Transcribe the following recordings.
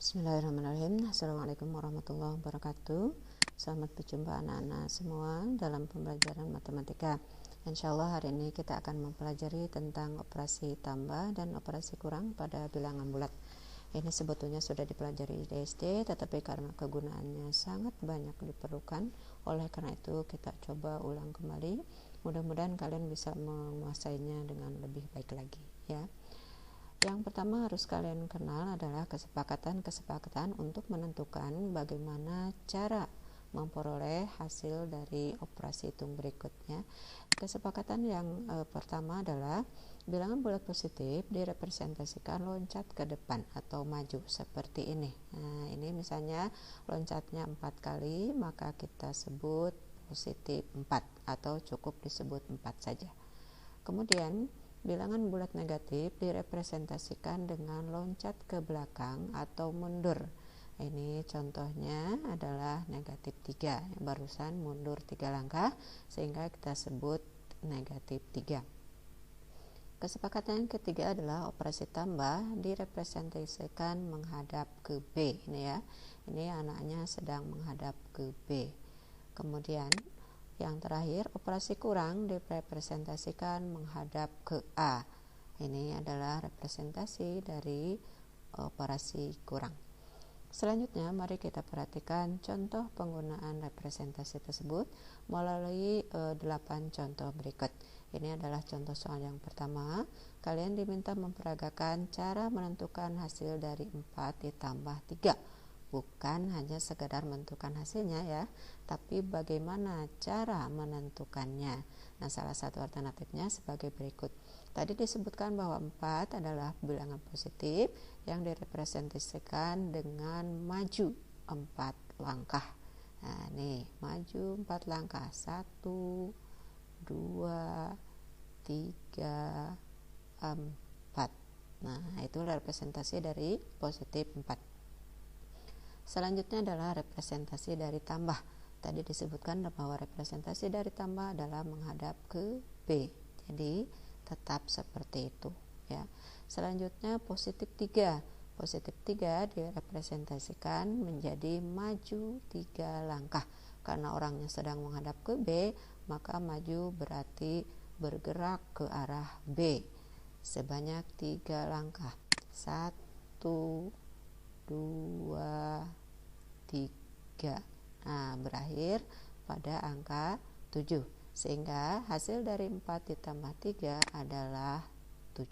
Bismillahirrahmanirrahim. Assalamualaikum warahmatullahi wabarakatuh. Selamat berjumpa anak-anak semua dalam pembelajaran matematika. Insyaallah hari ini kita akan mempelajari tentang operasi tambah dan operasi kurang pada bilangan bulat. Ini sebetulnya sudah dipelajari di SD, tetapi karena kegunaannya sangat banyak diperlukan, oleh karena itu kita coba ulang kembali. Mudah-mudahan kalian bisa menguasainya dengan lebih baik lagi, ya. Yang pertama harus kalian kenal adalah kesepakatan untuk menentukan bagaimana cara memperoleh hasil dari operasi hitung berikutnya. Kesepakatan yang pertama adalah bilangan bulat positif direpresentasikan loncat ke depan atau maju seperti ini. Nah, ini misalnya loncatnya 4 kali, maka kita sebut positif 4 atau cukup disebut 4 saja. Kemudian bilangan bulat negatif direpresentasikan dengan loncat ke belakang atau mundur. Ini contohnya adalah negatif 3, yang barusan mundur 3 langkah, sehingga kita sebut negatif 3. Kesepakatan yang ketiga adalah operasi tambah direpresentasikan menghadap ke B. Ini ya, ini anaknya sedang menghadap ke B. Kemudian yang terakhir, operasi kurang direpresentasikan menghadap ke A. Ini adalah representasi dari operasi kurang. Selanjutnya, mari kita perhatikan contoh penggunaan representasi tersebut melalui 8 contoh berikut. Ini adalah contoh soal yang pertama. Kalian diminta memperagakan cara menentukan hasil dari 4 ditambah 3. Bukan hanya sekedar menentukan hasilnya ya, tapi bagaimana cara menentukannya. Nah, salah satu alternatifnya sebagai berikut. Tadi disebutkan bahwa 4 adalah bilangan positif yang direpresentasikan dengan maju 4 langkah. Nah, nih, maju 4 langkah. 1, 2, 3, 4. Nah, itu representasi dari positif 4. Selanjutnya adalah representasi dari tambah. Tadi disebutkan bahwa representasi dari tambah adalah menghadap ke B. Jadi tetap seperti itu, ya. Selanjutnya positif 3. Positif 3 direpresentasikan menjadi maju 3 langkah. Karena orangnya sedang menghadap ke B, maka maju berarti bergerak ke arah B sebanyak 3 langkah. 1, 2, 3. Nah, berakhir pada angka 7. Sehingga hasil dari 4 ditambah 3 adalah 7.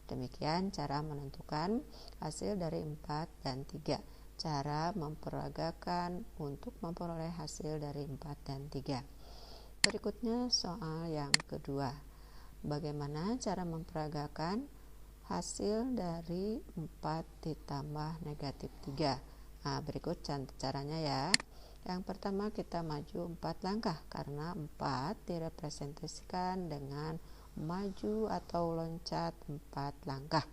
Demikian cara menentukan hasil dari 4 dan 3. Cara memperagakan untuk memperoleh hasil dari 4 dan 3. Berikutnya soal yang kedua. Bagaimana cara memperagakan hasil dari 4 ditambah negatif 3. Nah, berikut caranya ya. Yang pertama kita maju 4 langkah karena 4 direpresentasikan dengan maju atau loncat 4 langkah.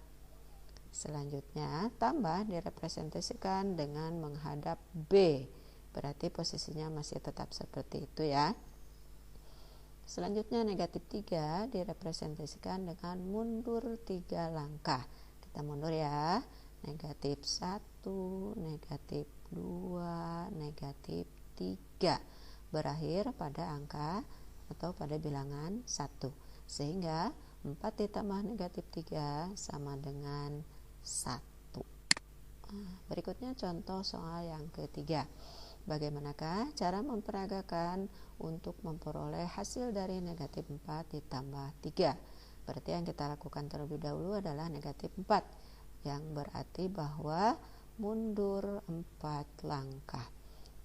Selanjutnya tambah direpresentasikan dengan menghadap B. Berarti posisinya masih tetap seperti itu ya. Selanjutnya negatif 3 direpresentasikan dengan mundur 3 langkah. Kita mundur ya. Negatif 1, negatif 2, negatif 3. Berakhir pada angka atau pada bilangan 1. Sehingga 4 ditambah negatif 3 sama dengan 1. Berikutnya contoh soal yang ketiga. Bagaimanakah cara memperagakan untuk memperoleh hasil dari negatif 4 ditambah 3? Berarti yang kita lakukan terlebih dahulu adalah negatif 4. Yang berarti bahwa mundur 4 langkah.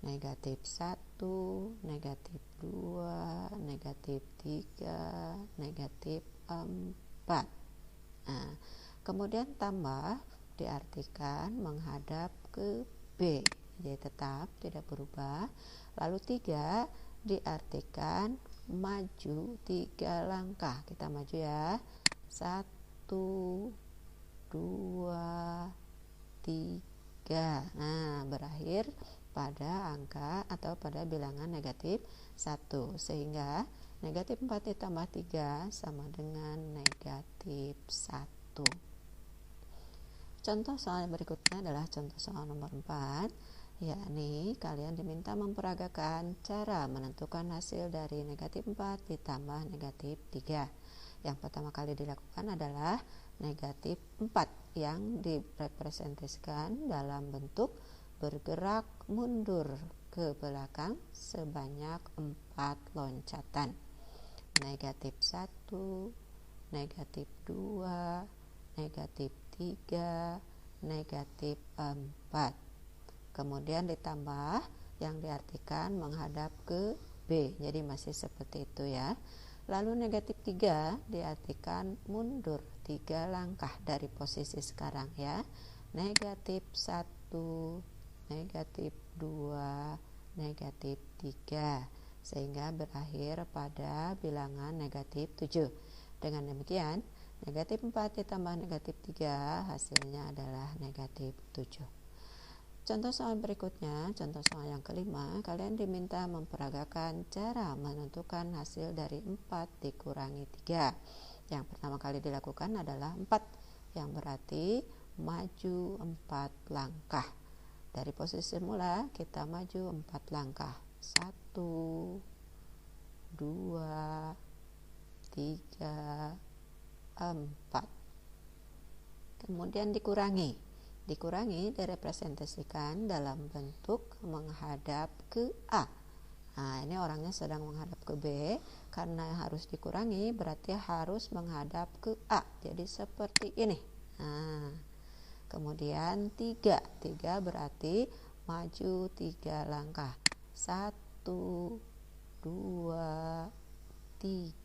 Negatif 1, negatif 2, negatif 3, negatif 4. Nah, kemudian tambah diartikan menghadap ke B. Jadi tetap tidak berubah. Lalu 3 diartikan maju 3 langkah. Kita maju ya. 1, 2, 3. Nah, berakhir pada angka atau pada bilangan negatif 1. Sehingga negatif 4 ditambah 3 sama dengan negatif 1. Contoh soal berikutnya adalah contoh soal nomor 4, yakni kalian diminta memperagakan cara menentukan hasil dari negatif 4 ditambah negatif 3. Yang pertama kali dilakukan adalah negatif 4 yang direpresentasikan dalam bentuk bergerak mundur ke belakang sebanyak 4 loncatan. Negatif 1, negatif 2, negatif 3, negatif 4. Kemudian ditambah yang diartikan menghadap ke B. Jadi masih seperti itu ya. Lalu negatif 3 diartikan mundur 3 langkah dari posisi sekarang ya. Negatif 1, negatif 2, negatif 3. Sehingga berakhir pada bilangan negatif 7. Dengan demikian, negatif 4 ditambah negatif 3 hasilnya adalah negatif 7. Contoh soal berikutnya, contoh soal yang kelima, kalian diminta memperagakan cara menentukan hasil dari 4 dikurangi 3. Yang pertama kali dilakukan adalah 4, yang berarti maju 4 langkah. Dari posisi semula kita maju 4 langkah. 1, 2, 3, 4. Kemudian dikurangi direpresentasikan dalam bentuk menghadap ke A. Nah, ini orangnya sedang menghadap ke B, karena harus dikurangi berarti harus menghadap ke A. Jadi seperti ini. Nah, kemudian 3 berarti maju 3 langkah. 1, 2, 3.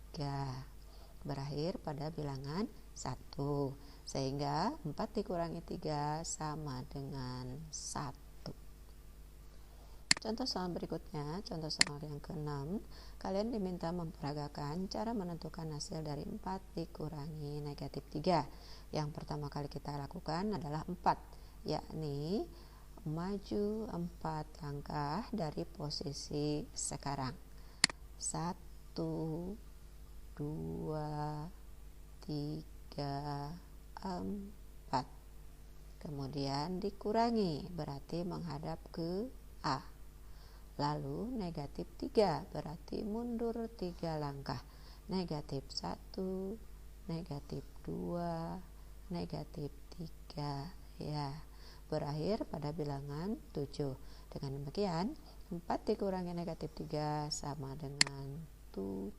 Berakhir pada bilangan 1. Sehingga 4 dikurangi 3 sama dengan 1. Contoh soal berikutnya, contoh soal yang ke-6, kalian diminta memperagakan cara menentukan hasil dari 4 dikurangi negatif 3. Yang pertama kali kita lakukan adalah 4, yakni maju 4 langkah dari posisi sekarang. 1, 2, 3, 4. Kemudian dikurangi berarti menghadap ke A. Lalu negatif 3 berarti mundur 3 langkah. Negatif 1, negatif 2, negatif 3 ya. Berakhir pada bilangan 7. Dengan demikian 4 dikurangi negatif 3 sama dengan 7.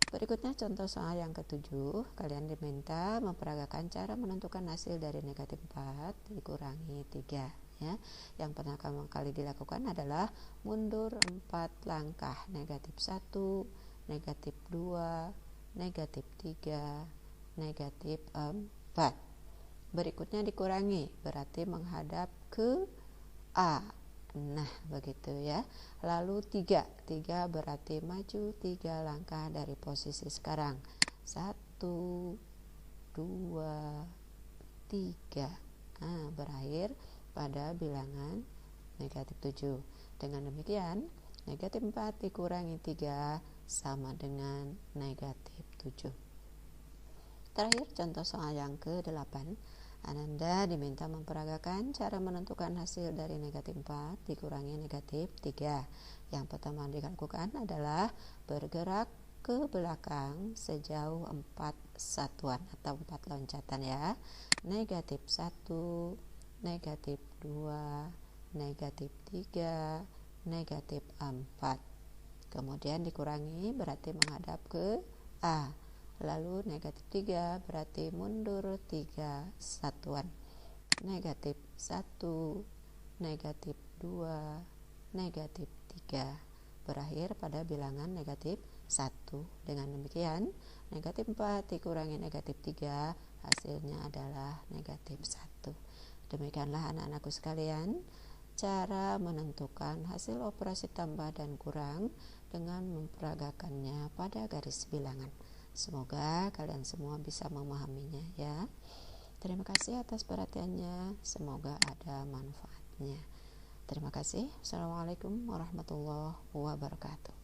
Berikutnya contoh soal yang ke-7, kalian diminta memperagakan cara menentukan hasil dari negatif 4 dikurangi 3 ya. Yang pertama kali dilakukan adalah mundur 4 langkah. Negatif 1, negatif 2, negatif 3, negatif 4. Berikutnya dikurangi berarti menghadap ke A. Nah, begitu ya. Lalu 3 berarti maju 3 langkah dari posisi sekarang. 1, 2, 3. Nah, berakhir pada bilangan negatif 7. Dengan demikian, negatif 4 dikurangi 3 sama dengan negatif 7. Terakhir, contoh soal yang ke-8. Ananda diminta memperagakan cara menentukan hasil dari negatif 4 dikurangi negatif 3. Yang pertama dilakukan adalah bergerak ke belakang sejauh 4 satuan atau 4 loncatan ya. Negatif 1, negatif 2, negatif 3, negatif 4. Kemudian dikurangi berarti menghadap ke A. Lalu negatif 3 berarti mundur 3 satuan. Negatif 1, negatif 2, negatif 3. Berakhir pada bilangan negatif 1. Dengan demikian, negatif 4 dikurangi negatif 3 hasilnya adalah negatif 1. Demikianlah anak-anakku sekalian, cara menentukan hasil operasi tambah dan kurang dengan memperagakannya pada garis bilangan. Semoga kalian semua bisa memahaminya ya. Terima kasih atas perhatiannya. Semoga ada manfaatnya. Terima kasih. Assalamualaikum warahmatullahi wabarakatuh.